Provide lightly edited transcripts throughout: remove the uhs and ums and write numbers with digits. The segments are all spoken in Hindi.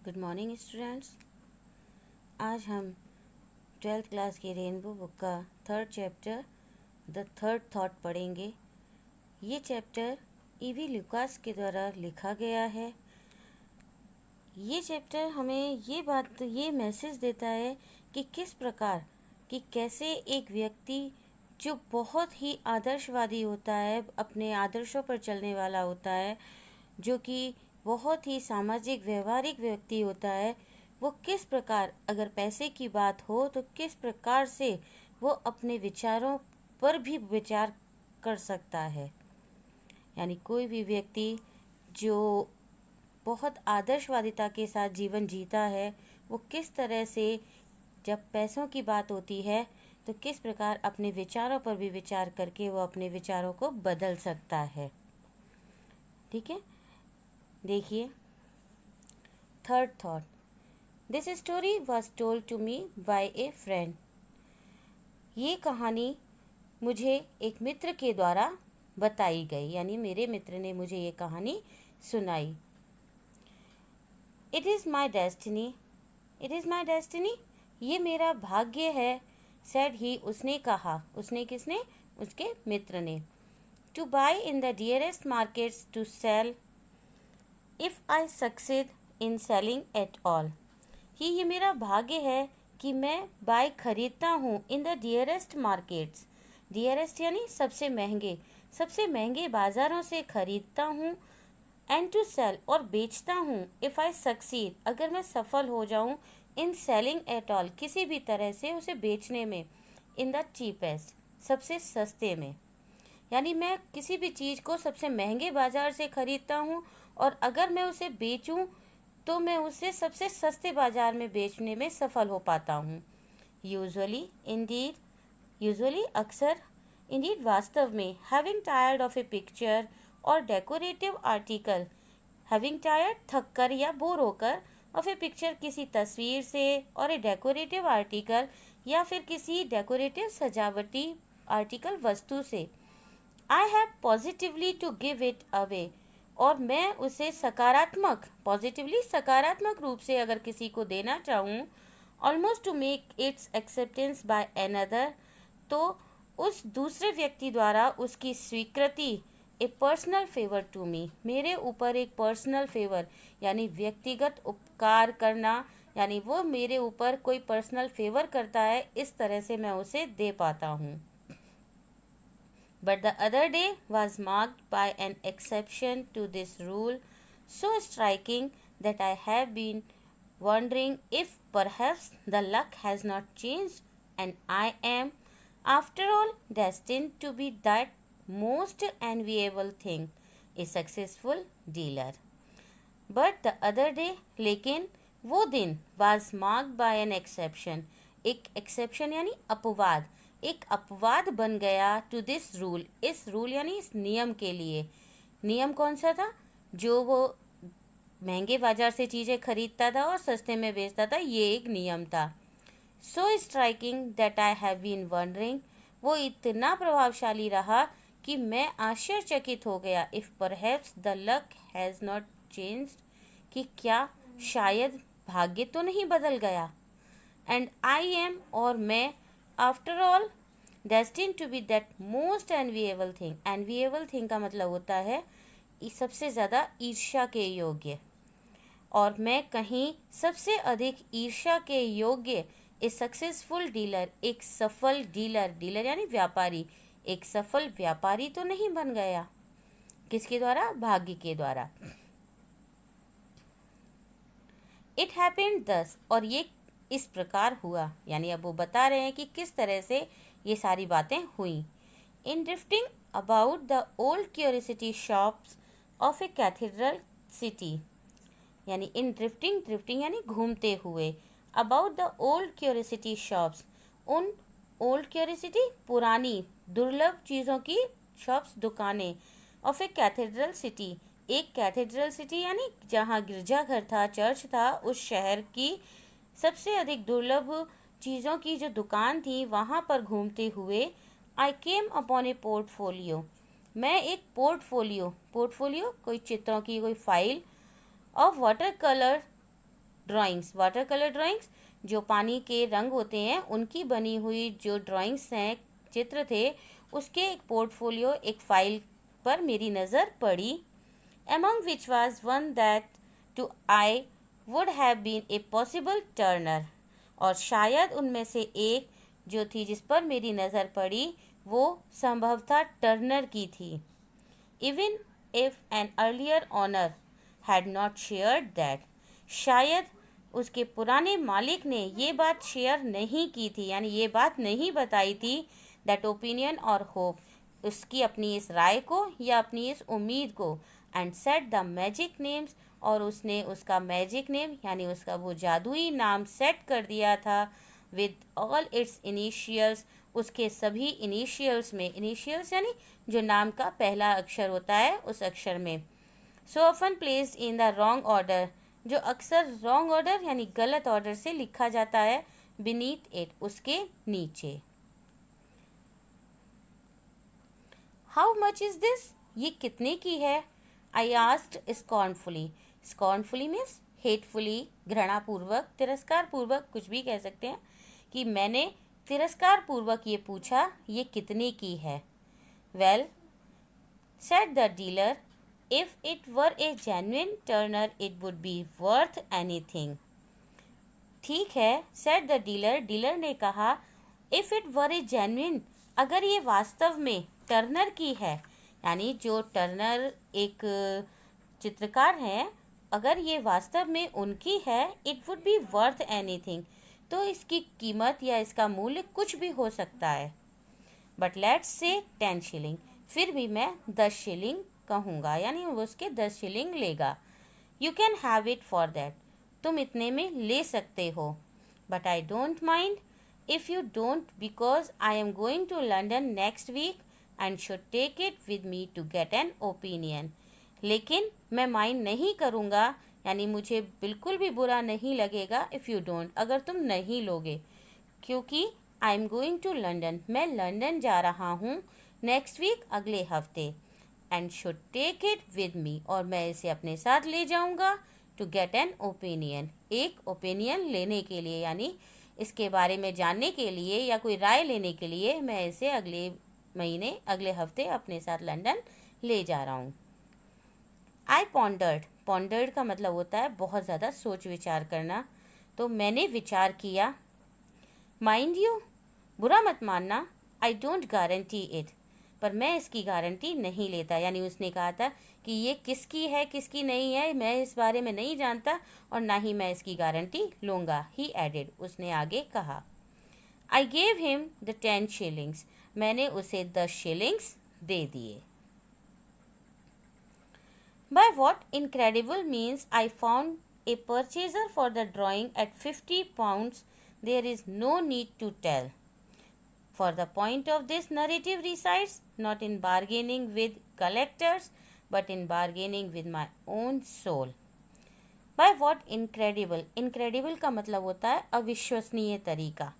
Good morning students. आज हम 12th क्लास की रेनबो बुक का third chapter the third thought पढ़ेंगे। ये चैप्टर ईवी लुकास के द्वारा लिखा गया है। ये चैप्टर हमें ये मैसेज देता है कि किस प्रकार कि कैसे एक व्यक्ति जो बहुत ही आदर्शवादी होता है, अपने आदर्शों पर चलने वाला होता है, जो कि बहुत ही सामाजिक व्यवहारिक व्यक्ति होता है, वो किस प्रकार अगर पैसे की बात हो तो किस प्रकार से वो अपने विचारों पर भी विचार कर सकता है। यानी कोई भी व्यक्ति जो बहुत आदर्शवादिता के साथ जीवन जीता है, वो किस तरह से जब पैसों की बात होती है तो किस प्रकार अपने विचारों पर भी विचार करके वो अपने विचारों को बदल सकता है। ठीक है, देखिए third thought. This story was told to me by a friend. ये कहानी मुझे एक मित्र के द्वारा बताई गई, यानी मेरे मित्र ने मुझे ये कहानी सुनाई। It is my destiny, it is my destiny, ये मेरा भाग्य है। सेड ही, उसने कहा। उसने किसने? उसके मित्र ने। To buy in the dearest markets to sell if I succeed in selling at all. कि ये मेरा भाग्य है कि मैं बाय खरीदता हूँ इन द डियरेस्ट मार्केट्स। डियरेस्ट यानी सबसे महंगे बाज़ारों से खरीदता हूँ। एंड टू सेल, और बेचता हूँ। इफ़ आई सक्सीड, अगर मैं सफल हो जाऊँ। इन सेलिंग एट ऑल, किसी भी तरह से उसे बेचने में। इन द चीपेस्ट, सबसे सस्ते में। यानी मैं किसी भी चीज़ को सबसे महंगे बाज़ार से खरीदता हूँ और अगर मैं उसे बेचूँ तो मैं उसे सबसे सस्ते बाज़ार में बेचने में सफल हो पाता हूँ। यूजुअली, इंडीड, यूजुअली अक्सर, इंडीड वास्तव में। Having tired of A picture और डेकोरेटिव आर्टिकल, हैविंग टायर्ड थक कर या बोर होकर, ऑफ ए पिक्चर किसी तस्वीर से, और ए डेकोरेटिव आर्टिकल या फिर किसी डेकोरेटिव सजावटी आर्टिकल वस्तु से। I have positively to give it away, और मैं उसे सकारात्मक रूप से अगर किसी को देना चाहूँ, almost to make its acceptance by another, तो उस दूसरे व्यक्ति द्वारा उसकी स्वीकृति, a personal favour to me, मेरे ऊपर एक पर्सनल फेवर यानी व्यक्तिगत उपकार करना, यानी वो मेरे ऊपर कोई पर्सनल फेवर करता है, इस तरह से मैं उसे दे पाता हूँ। But the other day was marked by an exception to this rule, so striking that I have been wondering if perhaps the luck has not changed and I am, after all, destined to be that most enviable thing, a successful dealer. But the other day, लेकिन वो दिन, was marked by an exception, एक exception यानी अपवाद, एक अपवाद बन गया टू दिस रूल, इस रूल यानी इस नियम के लिए। नियम कौन सा था? जो वो महंगे बाजार से चीज़ें खरीदता था और सस्ते में बेचता था, ये एक नियम था। So striking that I have been wondering, वो इतना प्रभावशाली रहा कि मैं आश्चर्यचकित हो गया। If perhaps the luck has not changed, कि क्या शायद भाग्य तो नहीं बदल गया। एंड आई एम, और मैं, after all, destined to be that most enviable thing. Enviable thing का मतलब होता है सबसे ज़्यादा ईर्ष्या के योग्य, और मैं कहीं सबसे अधिक ईर्ष्या के योग्य, ए सक्सेसफुल डीलर, एक सफल डीलर, डीलर यानी व्यापारी, एक सफल व्यापारी तो नहीं बन गया। किसके द्वारा? भाग्य के द्वारा। इट हैपेंड दस, और ये इस प्रकार हुआ, यानी अब वो बता रहे हैं कि किस तरह से ये सारी बातें हुई। In drifting about the old curiosity shops of a cathedral city, यानी इन ड्रिफ्टिंग यानी घूमते हुए, about the old curiosity shops, उन ओल्ड क्यूरियोसिटी पुरानी दुर्लभ चीज़ों की शॉप्स दुकानें, ऑफ ए कैथेड्रल सिटी, एक कैथेड्रल सिटी यानी जहाँ गिरजाघर था, चर्च था, उस शहर की सबसे अधिक दुर्लभ चीज़ों की जो दुकान थी, वहाँ पर घूमते हुए, आई केम अपॉन ए पोर्टफोलियो, मैं एक पोर्टफोलियो कोई चित्रों की कोई file, of water colour drawings, water colour drawings, जो पानी के रंग होते हैं उनकी बनी हुई जो ड्राइंग्स हैं, चित्र थे, उसके एक पोर्टफोलियो, एक फाइल पर मेरी नज़र पड़ी। among which was one that to I would have been a possible turner, और शायद उनमें से एक जो थी जिस पर मेरी नज़र पड़ी वो संभवतः टर्नर की थी। Even if an earlier owner had not shared that, शायद उसके पुराने मालिक ने ये बात शेयर नहीं की थी, यानी ये बात नहीं बताई थी, that opinion और hope, उसकी अपनी इस राय को या अपनी इस उम्मीद को, and set the magic names, और उसने उसका मैजिक नेम यानी उसका वो जादुई नाम सेट कर दिया था, विद ऑल इट्स इनिशियल्स, उसके सभी इनिशियल्स में, इनिशियल्स यानी जो नाम का पहला अक्षर होता है उस अक्षर में, so often placed in the wrong order, जो अक्सर रॉन्ग ऑर्डर यानी गलत ऑर्डर से लिखा जाता है, बीनीथ इट, उसके नीचे। हाउ मच इज दिस, ये कितने की है? आई आस्क्ड स्कॉर्नफुली, स्कॉर्नफुली मीन्स हेटफुली, घृणापूर्वक, तिरस्कारपूर्वक, कुछ भी कह सकते हैं, कि मैंने तिरस्कारपूर्वक ये पूछा ये कितने की है। Well said the dealer, if it were A genuine Turner it would B worth anything. ठीक है, सेड द डीलर, डीलर ने कहा, if it were A genuine, अगर ये वास्तव में टर्नर की है, यानी जो टर्नर एक चित्रकार हैं, अगर ये वास्तव में उनकी है, it would B worth anything, तो इसकी कीमत या इसका मूल्य कुछ भी हो सकता है। बट लेट्स से 10 शिलिंग, फिर भी मैं 10 शिलिंग कहूँगा, यानी वो उसके 10 शिलिंग लेगा। You can have it for that, तुम इतने में ले सकते हो। But I don't mind if you don't, because I am going to London next week and should take it with me to get an opinion, लेकिन मैं माइंड नहीं करूँगा, यानी मुझे बिल्कुल भी बुरा नहीं लगेगा इफ़ यू डोंट, अगर तुम नहीं लोगे, क्योंकि I am going to London, मैं लंदन जा रहा हूँ, नेक्स्ट वीक, अगले हफ्ते, and should take it with me, और मैं इसे अपने साथ ले जाऊँगा, टू गेट एन ओपिनियन, एक ओपिनियन लेने के लिए, यानी इसके बारे में जानने के लिए या कोई राय लेने के लिए मैं इसे अगले महीने, अगले हफ्ते अपने साथ लंदन ले जा रहा हूँ। आई पॉन्डर्ड, पॉन्डर्ड का मतलब होता है बहुत ज़्यादा सोच विचार करना, तो मैंने विचार किया। माइंड यू, बुरा मत मानना, आई डोंट गारंटी इट, पर मैं इसकी गारंटी नहीं लेता, यानी उसने कहा था कि ये किसकी है किसकी नहीं है मैं इस बारे में नहीं जानता और ना ही मैं इसकी गारंटी लूँगा। ही एडेड, उसने आगे कहा। I gave him the 10 shillings, मैंने उसे 10 शिलिंग्स दे दिए। By what incredible means I found a purchaser for the drawing at 50 pounds, there is no need to tell, for the point of this narrative resides not in bargaining with collectors but in bargaining with my own soul. Bye what incredible, incredible का मतलब होता है अविश्वसनीय तरीका,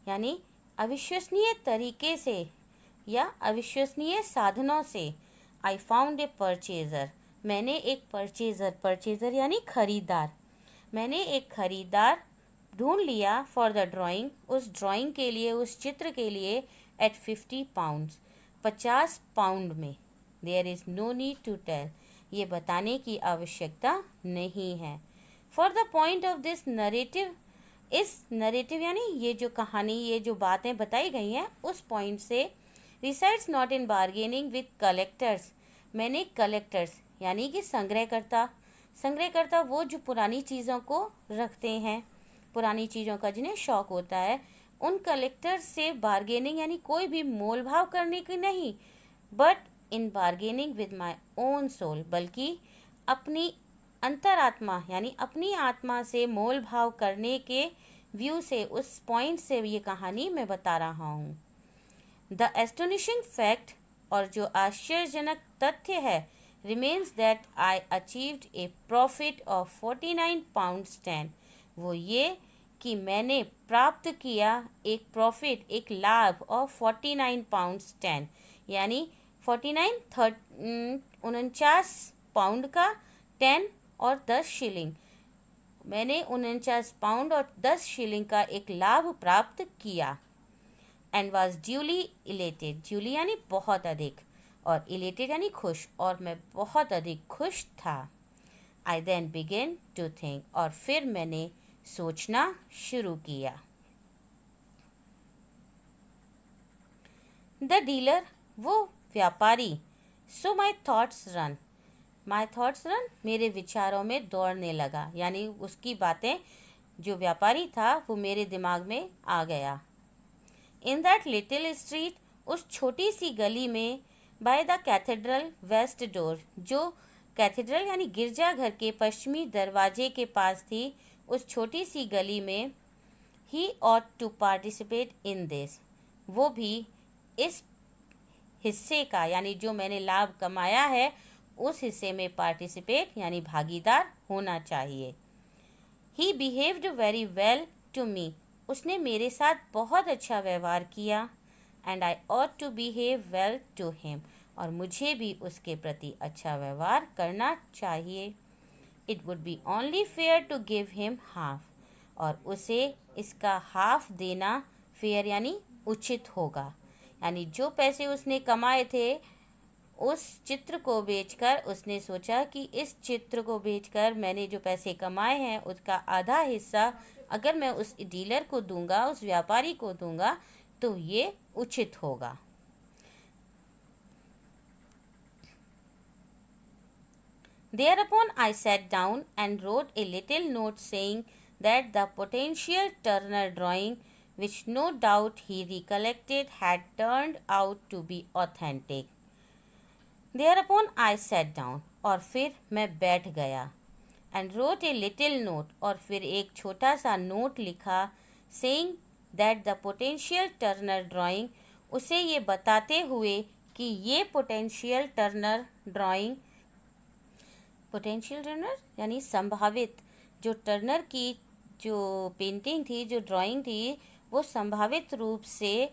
यानी अविश्वसनीय तरीके से या अविश्वसनीय साधनों से। आई फाउंड ए परचेज़र, मैंने एक परचेज़र, परचेज़र यानी खरीदार, मैंने एक खरीदार ढूंढ लिया फॉर द ड्राइंग, उस ड्राइंग के लिए, उस चित्र के लिए, एट 50 pounds, 50 पाउंड में। There is no need to tell, ये बताने की आवश्यकता नहीं है। For the point of this narrative, इस नरेटिव यानी ये जो कहानी, ये जो बातें बताई गई हैं, उस पॉइंट से resides not in bargaining with collectors, मैंने कलेक्टर्स यानी कि संग्रहकर्ता, संग्रहकर्ता वो जो पुरानी चीज़ों को रखते हैं, पुरानी चीज़ों का जिन्हें शौक होता है, उन कलेक्टर्स से बार्गेनिंग यानी कोई भी मोल भाव करने की नहीं, but in bargaining with my own soul, बल्कि अपनी अंतरात्मा यानी अपनी आत्मा से मोल भाव करने के व्यू से, उस पॉइंट से ये कहानी मैं बता रहा हूँ। द एस्टोनिशिंग फैक्ट, और जो आश्चर्यजनक तथ्य है, remains that I achieved A profit of 49 pounds 10, वो ये कि मैंने प्राप्त किया एक प्रॉफिट, एक लाभ ऑफ 49 pounds 10, यानी 49 49 पाउंड का 10 और 10 शिलिंग, मैंने 49 पाउंड और 10 शिलिंग का एक लाभ प्राप्त किया। And was duly elated, duly यानी बहुत अधिक, और इलेटेड यानी खुश, और मैं बहुत अधिक खुश था। आई देन बिगेन टू थिंक, और फिर मैंने सोचना शुरू किया। द डीलर, वो व्यापारी। सो माई थॉट्स रन, मेरे विचारों में दौड़ने लगा, यानी उसकी बातें, जो व्यापारी था वो मेरे दिमाग में आ गया। इन दैट लिटिल स्ट्रीट, उस छोटी सी गली में, by the cathedral west door, जो कैथेड्रल यानी गिरजाघर के पश्चिमी दरवाजे के पास थी, उस छोटी सी गली में, he ought to participate in this, वो भी इस हिस्से का, यानी जो मैंने लाभ कमाया है उस हिस्से में पार्टिसिपेट यानी भागीदार होना चाहिए। He behaved very well to me, उसने मेरे साथ बहुत अच्छा व्यवहार किया। And I ought to behave well to him, और मुझे भी उसके प्रति अच्छा व्यवहार करना चाहिए। It would be only fair to give him half, और उसे इसका हाफ देना फेयर यानी उचित होगा। यानी जो पैसे उसने कमाए थे उस चित्र को बेचकर, उसने सोचा कि इस चित्र को बेचकर मैंने जो पैसे कमाए हैं उसका आधा हिस्सा अगर मैं उस डीलर को दूंगा, उस व्यापारी को दूंगा, तो ये उचित होगा। Thereupon I sat down and wrote a little note saying that the potential Turner drawing, which no doubt he recollected, had turned out to be authentic. Thereupon I sat down, और फिर मैं बैठ गया, and wrote a little note, और फिर एक छोटा सा नोट लिखा, saying that the potential Turner drawing, उसे ये बताते हुए कि ये potential Turner drawing, potential Turner यानी संभावित, जो टर्नर की जो पेंटिंग थी, जो ड्राइंग थी, वो संभावित रूप से,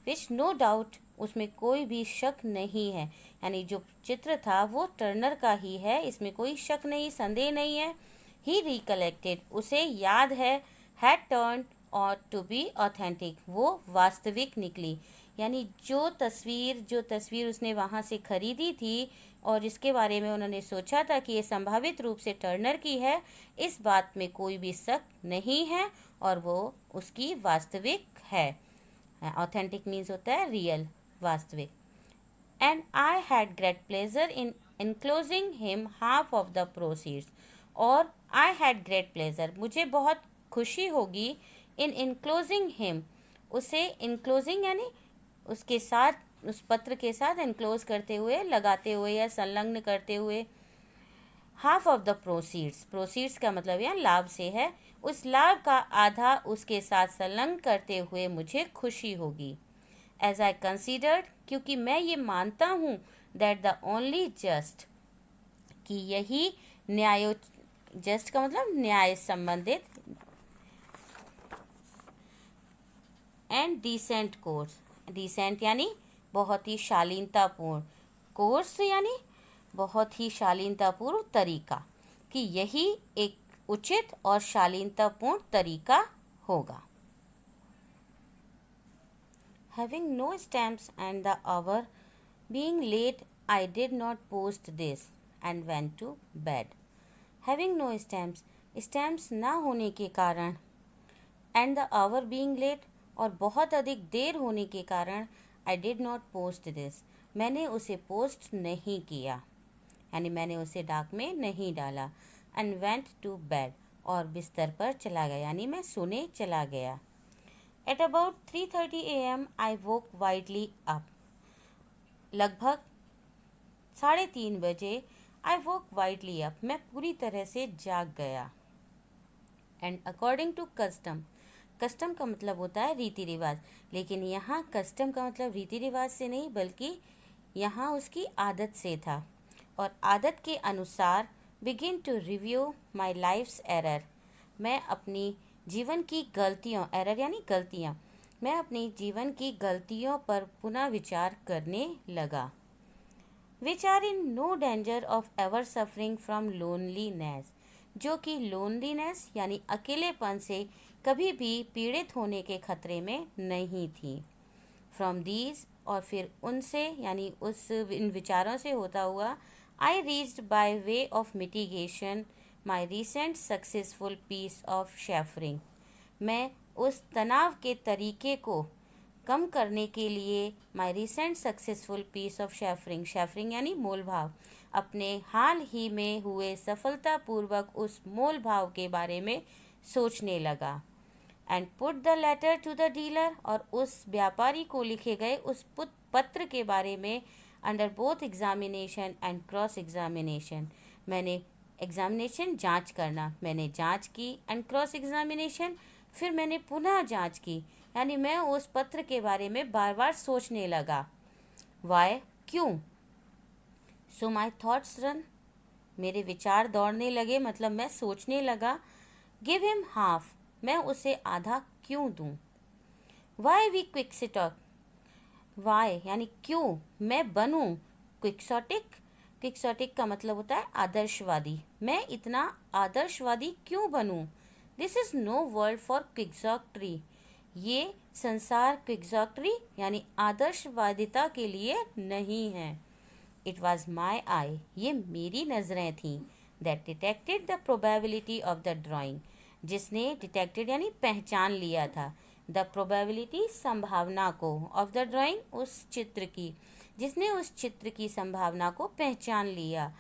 विच नो डाउट, उसमें कोई भी शक नहीं है, यानी जो चित्र था वो टर्नर का ही है, इसमें कोई शक नहीं, संदेह नहीं है। ही रिकलेक्टेड, उसे याद है, हैड टर्न और टू बी ऑथेंटिक, वो वास्तविक निकली, यानी जो तस्वीर उसने वहाँ से खरीदी थी और जिसके बारे में उन्होंने सोचा था कि ये संभावित रूप से टर्नर की है, इस बात में कोई भी शक नहीं है और वो उसकी वास्तविक है। ऑथेंटिक मीन्स होता है रियल, वास्तविक। And I had great pleasure in enclosing him half of the proceeds, और आई हैड ग्रेट प्लेजर, मुझे बहुत खुशी होगी, इन इनक्लोजिंग हिम, उसे इनक्लोजिंग यानी उसके साथ, उस पत्र के साथ एनक्लोज करते हुए, लगाते हुए या संलग्न करते हुए, हाफ ऑफ द प्रोसीड्स का मतलब यहाँ लाभ से है, उस लाभ का आधा उसके साथ संलग्न करते हुए मुझे खुशी होगी। एज आई कंसिडर्ड, क्योंकि मैं ये मानता हूँ, दैट द ओनली जस्ट, कि यही जस्ट का मतलब न्याय संबंधित, एंड डिसेंट कोर्स, डिसेंट यानी बहुत ही शालीनतापूर्ण, कोर्स यानी बहुत ही शालीनतापूर्ण तरीका, कि यही एक उचित और शालीनतापूर्ण तरीका होगा। Having no stamps and the hour being late, I did not post this and went to bed. Having no stamps, stamps ना होने के कारण, and the hour being late, और बहुत अधिक देर होने के कारण, I did not post this, मैंने उसे पोस्ट नहीं किया, यानी मैंने उसे डाक में नहीं डाला। and went to bed, और बिस्तर पर चला गया, यानी मैं सोने चला गया। At about 3:30 a.m. I woke widely up. लगभग 3:30 बजे I woke widely up, मैं पूरी तरह से जाग गया। And according to custom, custom का मतलब होता है रीति रिवाज, लेकिन यहाँ कस्टम का मतलब रीति रिवाज से नहीं बल्कि यहाँ उसकी आदत से था। और आदत के अनुसार begin to review my life's error, मैं अपनी जीवन की गलतियों, एरर यानी गलतियाँ, मैं अपनी जीवन की गलतियों पर पुनः विचार करने लगा। Which are in no danger of ever suffering from loneliness, जो कि लोनलीनेस यानी अकेलेपन से कभी भी पीड़ित होने के खतरे में नहीं थी। फ्रॉम दीज, और फिर उनसे यानी इन विचारों से होता हुआ, I reached by way of mitigation my recent successful piece of chaffering. मैं उस तनाव के तरीके को कम करने के लिए माई रिसेंट सक्सेसफुल पीस ऑफ शेफरिंग, शेफरिंग यानी मोल भाव, अपने हाल ही में हुए सफलतापूर्वक उस मोल भाव के बारे में सोचने लगा। And put the letter to the dealer, और उस व्यापारी को लिखे गए उस पत्र के बारे में under both examination and cross examination. मैंने एग्जामिनेशन जांच करना, मैंने जांच की, एंड क्रॉस एग्जामिनेशन फिर मैंने पुनः जांच की, यानी मैं उस पत्र के बारे में बार बार सोचने लगा। वाई, क्यों? सो माई थॉट्स रन, मेरे विचार दौड़ने लगे, मतलब मैं सोचने लगा। गिव हिम हाफ, मैं उसे आधा क्यों दूं? वाई वी क्विक्सोटिक, वाई यानी क्यों मैं बनूं क्विक्सोटिक। क्विक्सोटिक का मतलब होता है आदर्शवादी। मैं इतना आदर्शवादी क्यों बनूं? This is no world for quixotry, ये संसार क्विक्सोट्री यानी आदर्शवादिता के लिए नहीं है। इट वॉज माई आई, ये मेरी नज़रें थीं, that detected the probability of the drawing, जिसने डिटेक्टेड यानी पहचान लिया था, द प्रोबेबिलिटी संभावना को, ऑफ द ड्राइंग उस चित्र की, जिसने उस चित्र की संभावना को पहचान लिया।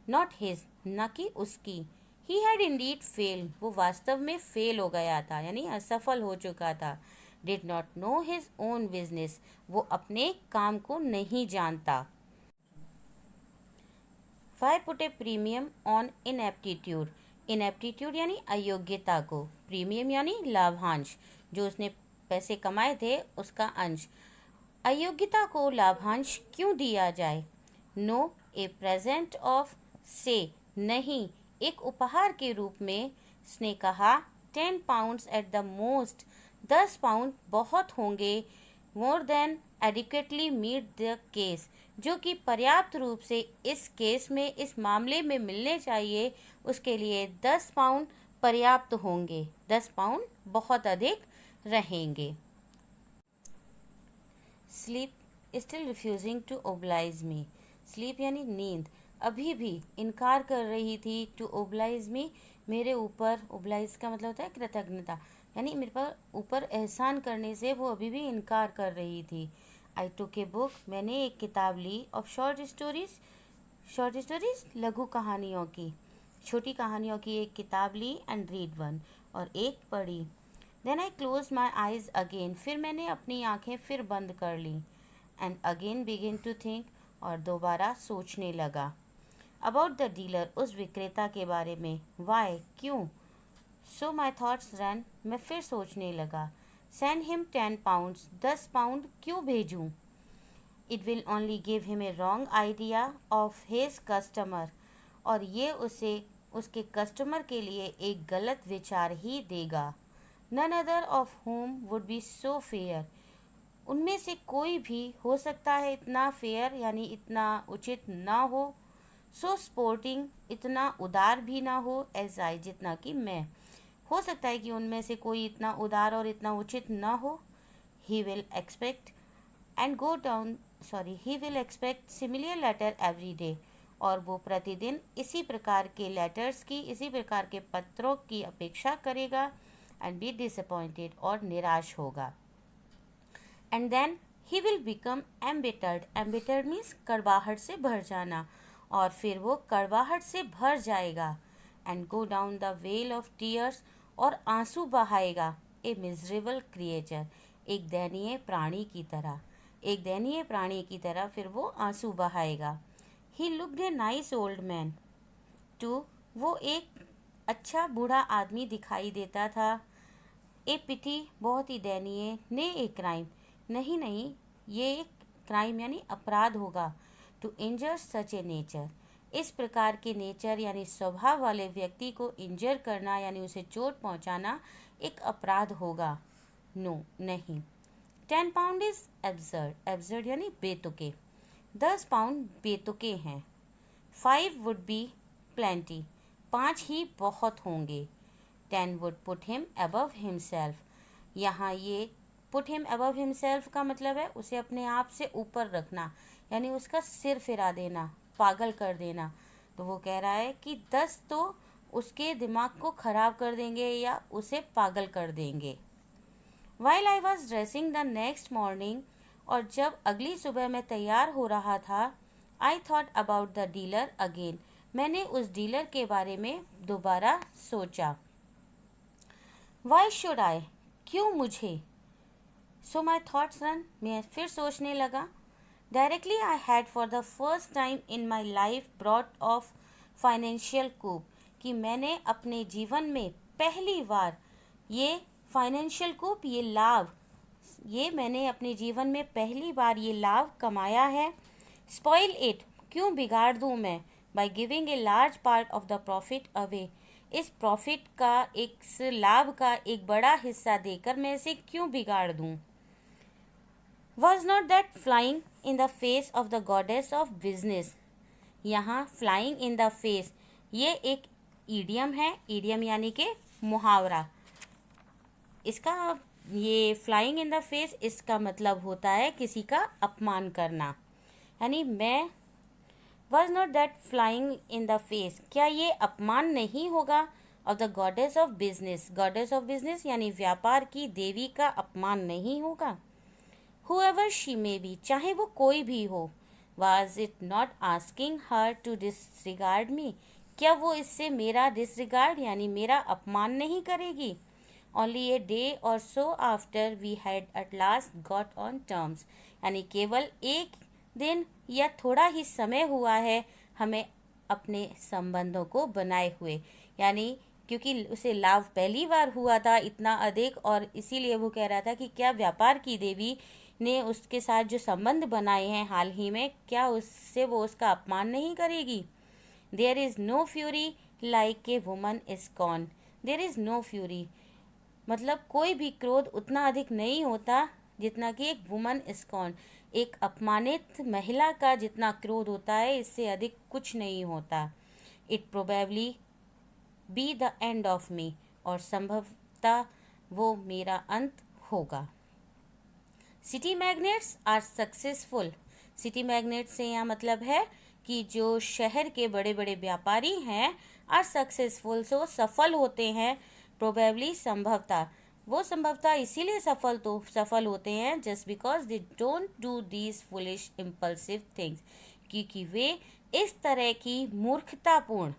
नॉट हिज, न कि उसकी। ही हैड इंडीड फेल, वो वास्तव में फेल हो गया था यानी असफल हो चुका था। Did not know his own business, वो अपने काम को नहीं जानता। Why put a premium on ineptitude, ineptitude यानी अयोग्यता को, प्रीमियम यानी लाभांश, जो उसने पैसे कमाए थे उसका अंश। अयोग्यता को लाभांश क्यों दिया जाए? नो ए प्रेजेंट ऑफ, से नहीं, एक उपहार के रूप में। उसने कहा 10 pounds at the most, 10 pound बहुत होंगे। More than adequately meet the case, जो कि पर्याप्त रूप से इस केस में, इस मामले में मिलने चाहिए, उसके लिए 10 पाउंड पर्याप्त होंगे, 10 पाउंड बहुत अधिक रहेंगे। Sleep still refusing to oblige me, sleep यानी नींद अभी भी इनकार कर रही थी, टू ओब्लाइज मी मेरे ऊपर, ओब्लाइज का मतलब होता है कृतज्ञता, यानी मेरे पर ऊपर एहसान करने से वो अभी भी इनकार कर रही थी। आई टुक ए बुक, मैंने एक किताब ली, of short stories, short stories लघु कहानियों की, छोटी कहानियों की एक किताब ली, एंड रीड वन, और एक पढ़ी। Then I close my eyes again, फिर मैंने अपनी आंखें फिर बंद कर ली, and again begin to think, और दोबारा सोचने लगा। अबाउट द डीलर, उस विक्रेता के बारे में। वाई, क्यों? सो माई थॉट्स रन, मैं फिर सोचने लगा। सेंड हिम 10 पाउंड्स, 10 पाउंड क्यों भेजूँ? It will only give him a wrong idea of his customer, और ये उसे उसके कस्टमर के लिए एक गलत विचार ही देगा। None other of whom would be so fair, उनमें से कोई भी हो सकता है इतना फेयर यानी इतना उचित ना हो, सो स्पोर्टिंग इतना उदार भी ना हो, एज आई जितना कि मैं, हो सकता है कि उनमें से कोई इतना उदार और इतना उचित ना हो। He will expect and go down, he will expect similar letter every day, और वो प्रतिदिन इसी प्रकार के लेटर्स की, इसी प्रकार के पत्रों की अपेक्षा करेगा, एंड बी डिसअपॉइंटेड और निराश होगा। And then he will become embittered, embittered means कड़वाहट से भर जाना, और फिर वो कड़वाहट से भर जाएगा। And go down the well of tears, और आंसू बहाएगा। ए मिजरेबल क्रिएचर, एक दयनीय प्राणी की तरह, एक दयनीय प्राणी की तरह फिर वो आंसू बहाएगा। He looked a nice old man too, वो एक अच्छा बूढ़ा आदमी दिखाई देता था। ए पिटी, बहुत ही दयनीय। ने ए क्राइम, नहीं नहीं, ये एक क्राइम यानी अपराध होगा। To injure such A nature, इस प्रकार के नेचर यानी स्वभाव वाले व्यक्ति को इंजर करना यानी उसे चोट पहुंचाना एक अपराध होगा। नो, नहीं। 10 पाउंड इज एब्सर्ड, एब्सर्ड यानी बेतुके, 10 पाउंड बेतुके हैं। 5 वुड बी प्लेंटी, 5 ही बहुत होंगे। 10 would put him above himself। यहाँ ये put him above himself का मतलब है उसे अपने आप से ऊपर रखना, यानी उसका सिर फिरा देना, पागल कर देना। तो वो कह रहा है कि 10 तो उसके दिमाग को ख़राब कर देंगे या उसे पागल कर देंगे। While I was dressing the next morning, और जब अगली सुबह मैं तैयार हो रहा था, I thought about the dealer again। मैंने उस डीलर के बारे में दोबारा सोचा। Why should I? क्यों मुझे? So my thoughts run। मैं फिर सोचने लगा। Directly I had for the first time in my life brought of financial coup। कि मैंने अपने जीवन में पहली बार ये फाइनेंशियल कूप, ये लाभ, ये मैंने अपने जीवन में पहली बार ये लाभ कमाया है। स्पॉइल इट, क्यों बिगाड़ दूँ मैं? By giving a large part of the profit away. इस प्रॉफिट का, इस लाभ का एक बड़ा हिस्सा देकर मैं इसे क्यों बिगाड़ दूँ? Was not that flying in the face of the goddess of business. यहाँ फ्लाइंग इन द फेस ये एक ईडियम है। ईडियम यानी कि मुहावरा। इसका ये फ्लाइंग इन द फेस, इसका मतलब होता है किसी का अपमान करना। यानी मैं was not that flying in the face, क्या ये अपमान नहीं होगा of the goddess of business. Goddess of business यानी व्यापार की देवी का अपमान नहीं होगा। हुएवर शी मे बी, चाहे वो कोई भी हो। Was it not asking her to disregard me, क्या वो इससे मेरा डिसरिगार्ड यानी मेरा अपमान नहीं करेगी। ओनली ए डे और so after we had at last got on terms, यानी केवल एक दिन या थोड़ा ही समय हुआ है हमें अपने संबंधों को बनाए हुए। यानी क्योंकि उसे लाभ पहली बार हुआ था इतना अधिक, और इसीलिए वो कह रहा था कि क्या व्यापार की देवी ने उसके साथ जो संबंध बनाए हैं हाल ही में, क्या उससे वो उसका अपमान नहीं करेगी। There is no fury like a woman is con. There is no fury मतलब कोई भी क्रोध उतना अधिक नहीं होता जितना कि एक वुमन इज कॉन, एक अपमानित महिला का जितना क्रोध होता है, इससे अधिक कुछ नहीं होता। It probably be the end of me, और संभवतः वो मेरा अंत होगा। City magnets are successful. City magnet से यहाँ मतलब है कि जो शहर के बड़े बड़े व्यापारी हैं, आर सक्सेसफुल, सो सफल होते हैं। प्रोबेबली संभवतः, वो संभवतः इसीलिए सफल होते हैं just because they don't do these foolish impulsive things, क्योंकि वे इस तरह की मूर्खतापूर्ण,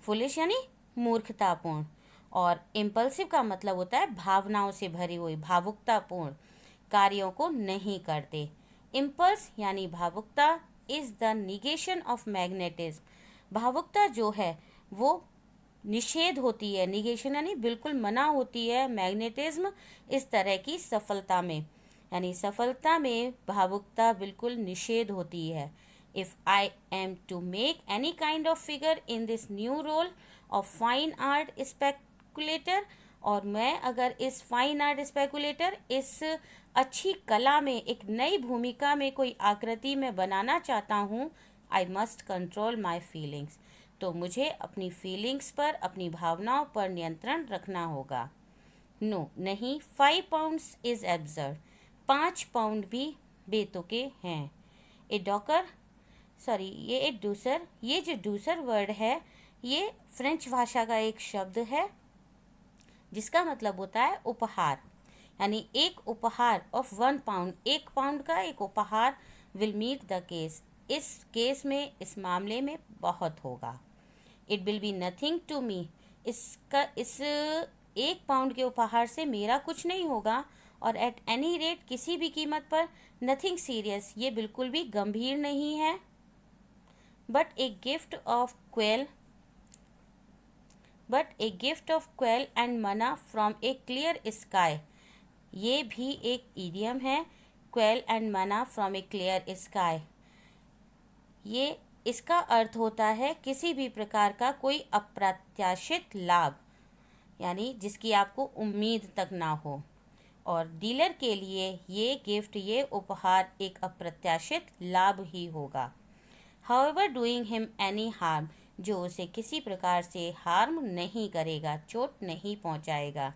फुलिश यानी मूर्खतापूर्ण, और इम्पल्सिव का मतलब होता है भावनाओं से भरी हुई, भावुकतापूर्ण कार्यों को नहीं करते। इम्पल्स यानी भावुकता is the negation of magnetism. भावुकता जो है वो निषेध होती है, निगेशन यानी बिल्कुल मना होती है, मैग्नेटिज्म इस तरह की सफलता में, यानी सफलता में भावुकता बिल्कुल निषेध होती है। If I am to make any kind of figure in this new role of fine art speculator, और मैं अगर इस फाइन आर्ट स्पेकुलेटर, इस अच्छी कला में एक नई भूमिका में कोई आकृति में बनाना चाहता हूँ, I must control my feelings, तो मुझे अपनी फीलिंग्स पर, अपनी भावनाओं पर नियंत्रण रखना होगा। नो नहीं, 5 पाउंड्स इज एब्सर्ड, 5 पाउंड भी बेतुके हैं। ए डॉकर, सॉरी ये ए डूसर, ये जो डूसर वर्ड है ये फ्रेंच भाषा का एक शब्द है जिसका मतलब होता है उपहार, यानी एक उपहार ऑफ 1 पाउंड, 1 पाउंड का एक उपहार विल मीट द केस, इस केस में, इस मामले में बहुत होगा। It will be nothing to me, इस 1 पाउंड के उपहार से मेरा कुछ नहीं होगा, और एट एनी रेट किसी भी कीमत पर, नथिंग सीरियस, ये बिल्कुल भी गंभीर नहीं है। But a gift of quail and मना फ्रॉम ए क्लियर स्काई, ये भी एक इडियम है। क्वेल एंड मना फ्रॉम ए क्लियर स्काई, ये इसका अर्थ होता है किसी भी प्रकार का कोई अप्रत्याशित लाभ, यानी जिसकी आपको उम्मीद तक ना हो, और डीलर के लिए ये गिफ्ट, ये उपहार एक अप्रत्याशित लाभ ही होगा। However doing him any harm, जो उसे किसी प्रकार से हार्म नहीं करेगा, चोट नहीं पहुंचाएगा।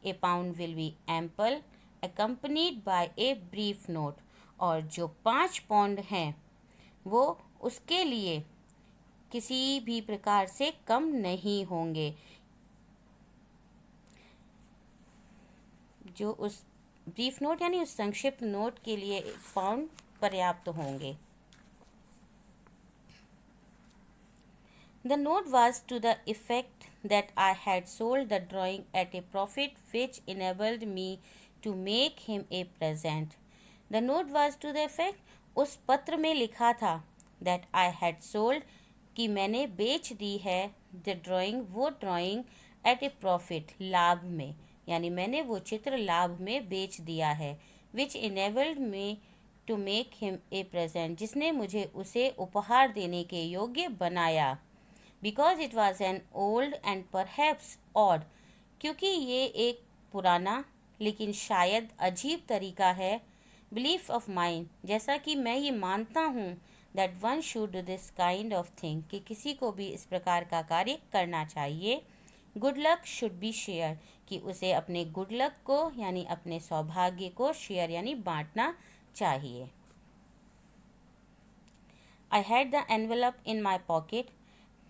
A pound will be ample accompanied by a brief note, और जो 5 पाउंड हैं वो उसके लिए किसी भी प्रकार से कम नहीं होंगे, जो उस ब्रीफ नोट यानी उस संक्षिप्त नोट के लिए पाउंड पर्याप्त होंगे। The note was to the effect that I had sold the drawing at a profit which enabled me to make him a present. The note was to the effect, उस पत्र में लिखा था that I had sold, कि मैंने बेच दी है the drawing, वो ड्राइंग at a profit, लाभ में, यानी मैंने वो चित्र लाभ में बेच दिया है, which enabled me to make him a present, जिसने मुझे उसे उपहार देने के योग्य बनाया। Because it was an old and perhaps odd, क्योंकि ये एक पुराना लेकिन शायद अजीब तरीका है, belief of mine, जैसा कि मैं ये मानता हूँ, that one should do this kind of thing, कि किसी को भी इस प्रकार का कार्य करना चाहिए। Good luck should be shared, कि उसे अपने good luck को यानी अपने सौभाग्य को शेयर यानी बांटना चाहिए। I had the envelope in my pocket,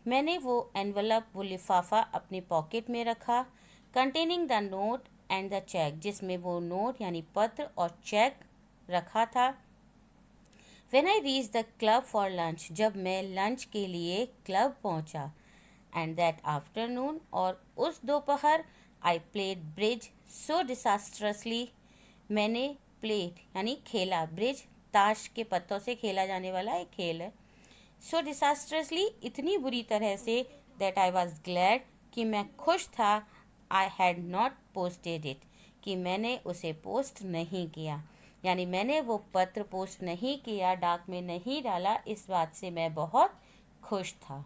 मैंने वो एनवलप, वो लिफाफा अपने पॉकेट में रखा, containing the note and the cheque, जिसमें वो नोट यानी पत्र और चेक रखा था। When I reach the club for lunch, जब मैं लंच के लिए क्लब पहुंचा, एंड दैट आफ्टरनून, और उस दोपहर, आई प्लेड ब्रिज सो डिसास्ट्रसली, मैंने प्लेड यानी खेला, ब्रिज ताश के पत्तों से खेला जाने वाला एक खेल है, सो डिसास्ट्रसली, इतनी बुरी तरह से, दैट आई वॉज ग्लैड, कि मैं खुश था, I had not posted it, कि मैंने उसे पोस्ट नहीं किया, यानी मैंने वो पत्र पोस्ट नहीं किया, डाक में नहीं डाला, इस बात से मैं बहुत खुश था।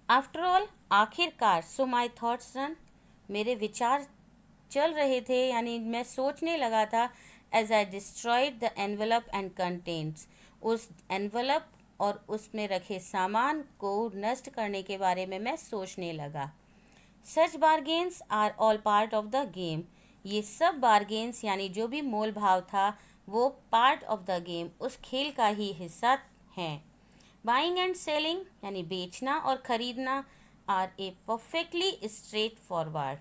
आफ्टर ऑल, आखिरकार, सो माई थॉट्स रन, मेरे विचार चल रहे थे, यानी मैं सोचने लगा था, as I destroyed the envelope and contents, उस एनवलप और उसमें रखे सामान को नष्ट करने के बारे में मैं सोचने लगा। Such bargains are all part of the game, ये सब बार्गेन्स यानी जो भी मोल भाव था वो पार्ट ऑफ द गेम, उस खेल का ही हिस्सा हैं। Buying and selling यानी बेचना और खरीदना are a perfectly straight forward,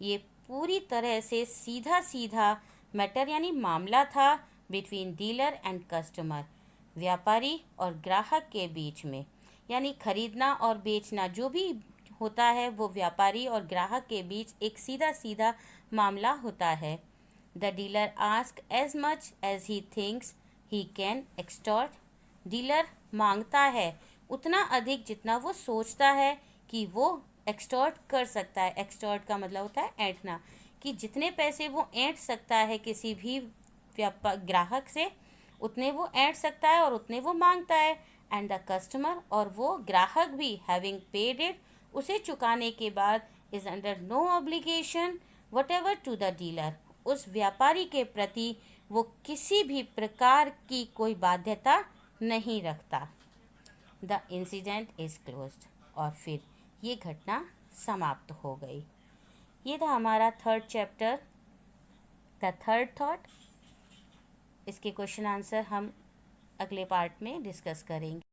ये पूरी तरह से सीधा सीधा मैटर यानी मामला था, बिटवीन डीलर एंड कस्टमर, व्यापारी और ग्राहक के बीच में, यानी खरीदना और बेचना जो भी होता है वो व्यापारी और ग्राहक के बीच एक सीधा सीधा मामला होता है। The dealer ask as much as he thinks he can extort, dealer मांगता है उतना अधिक जितना वो सोचता है कि वो एक्सटॉर्ट कर सकता है। एक्सटॉर्ट का मतलब होता है ऐंठना, कि जितने पैसे वो ऐंठ सकता है किसी भी ग्राहक से, उतने वो ऐंठ सकता है और उतने वो मांगता है। एंड द कस्टमर, और वो ग्राहक भी, हैविंग पेड इट, उसे चुकाने के बाद, is under no obligation whatever to the dealer, उस व्यापारी के प्रति वो किसी भी प्रकार की कोई बाध्यता नहीं रखता। द इंसिडेंट इज क्लोज्ड, और फिर ये घटना समाप्त हो गई। ये था हमारा third chapter, the third thought. इसके क्वेश्चन आंसर हम अगले पार्ट में डिस्कस करेंगे।